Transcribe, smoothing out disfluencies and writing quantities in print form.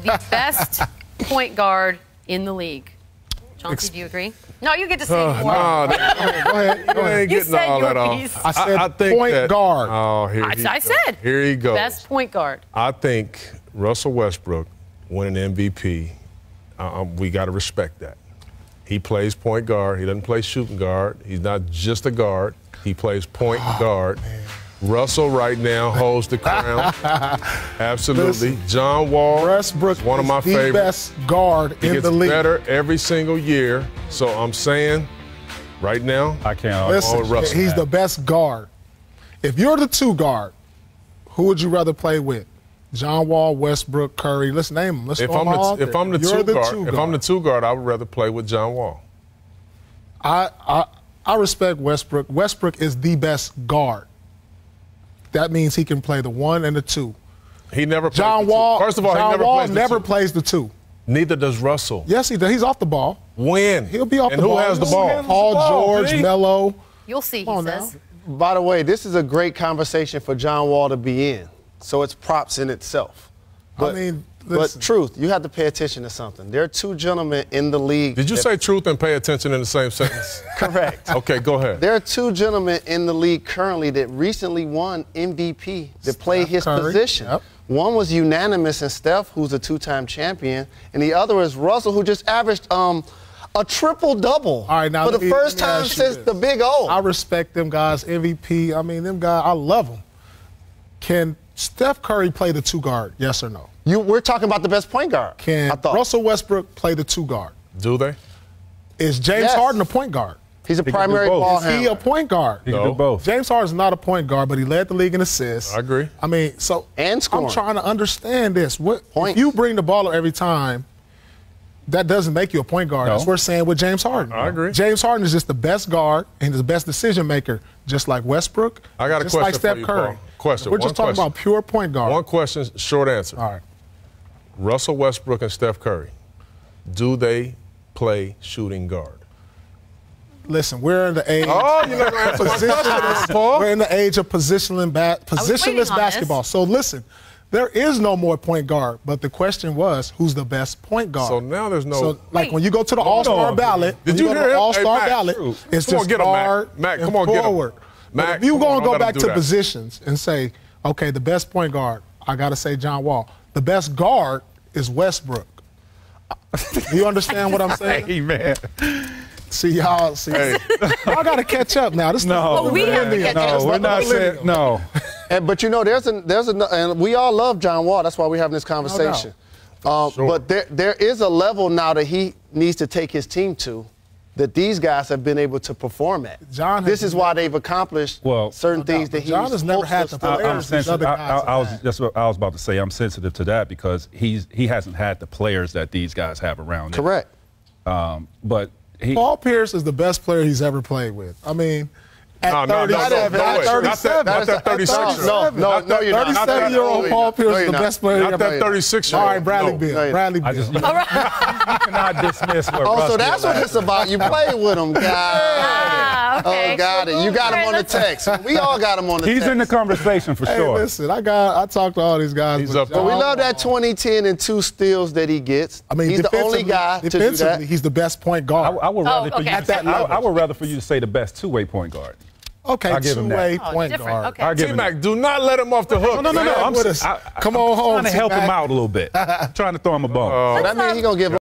the best point guard in the league. Chauncey, do you agree? No, you get to say more. No, go ahead. You ain't getting all that off. I said I think point guard. Oh, here he goes. Best point guard. I think Russell Westbrook winning MVP, we got to respect that. He plays point guard. He doesn't play shooting guard. He's not just a guard. He plays point guard. Man. Russell right now holds the crown. Absolutely. Listen, John Wall, Westbrook one of my is the favorites. best guard in the league. He gets better every single year. So I'm saying right now, I can't. Listen, he's the best guard. If you're the two guard, who would you rather play with? John Wall, Westbrook, Curry. Let's name them. Let's if I'm the two guard, I would rather play with John Wall. I respect Westbrook. Westbrook is the best guard. That means he can play the 1 and the 2. He never plays John the Wall. 2. First of all, John he Wall never plays the 2. Neither does Russell. Yes, he does. He's off the ball. When? He'll be off and the ball. And who has the ball? Paul George, Melo. You'll see, he says. By the way, this is a great conversation for John Wall to be in. So it's props in itself. But, but truth, you have to pay attention to something. There are two gentlemen in the league. Did you say truth and pay attention in the same sentence? Correct. Okay, go ahead. There are two gentlemen in the league currently that recently won MVP that play his position. Yep. One was unanimous in Steph, who's a two-time champion, and the other is Russell, who just averaged a triple-double for the first time since the Big O. I respect them guys, MVP. I mean, them guys, I love them. Can Steph Curry play the two guard, yes or no? We're talking about the best point guard. Can Russell Westbrook play the two guard? Do they? Is James Harden a point guard? He's a primary ball handler. Is he a point guard? He can do both. James Harden's not a point guard, but he led the league in assists. I agree. I mean, so and scoring. I'm trying to understand this. If you bring the ball up every time, that doesn't make you a point guard. That's what we're saying with James Harden. I agree. James Harden is just the best guard and the best decision maker, just like Westbrook. I got a just question like Steph for you, Curry. Paul. Question. We're just talking about pure point guard. One question, short answer. All right. Russell Westbrook and Steph Curry, do they play shooting guard? Listen, we're in the age. Oh, you're not going to answer my question, Paul. We're in the age of positionless basketball. So listen, there is no more point guard. But the question was, who's the best point guard? So now there's no. So like when you go to the All-Star ballot, did you hear him? All-Star ballot, it's just guard Mac, and come on, forward. Get him. Mac, if you gonna go back to positions and say, okay, the best point guard, I gotta say John Wall. The best guard is Westbrook. Do you understand what I'm saying? Hey, man. See, y'all, y'all got to catch up now. This we have to catch up. We're not saying, no. But you know, and we all love John Wall. That's why we're having this conversation. Sure. But there is a level now that he needs to take his team to that these guys have been able to perform at. This is why they've accomplished certain things that John has never had the players these other guys that's what I was about to say. I'm sensitive to that because he hasn't had the players that these guys have around him. Correct. But Paul Pierce is the best player he's ever played with. I mean, at 37. Not that 36. No, you're not. 37-year-old Paul Pierce is the best player Not that 36-year-old. All right, Bradley Beal. Bradley Beal. You cannot dismiss what Russ so that's what it's about. You play with him, guys. Okay. Oh, got it. You got him on the text. We all got him on the text. He's in the conversation for sure. Hey, listen, I talked to all these guys. He's up But we love that 20-10 and 2 steals that he gets. I mean, he's the only guy to do that. He's the best point guard. I would rather for you to say the best two-way point guard. Okay, two-way point guard. Okay. T-Mac, do not let him off the hook. No. Come on home. I'm trying to help him out a little bit. I'm trying to throw him a bone. That means he's going to give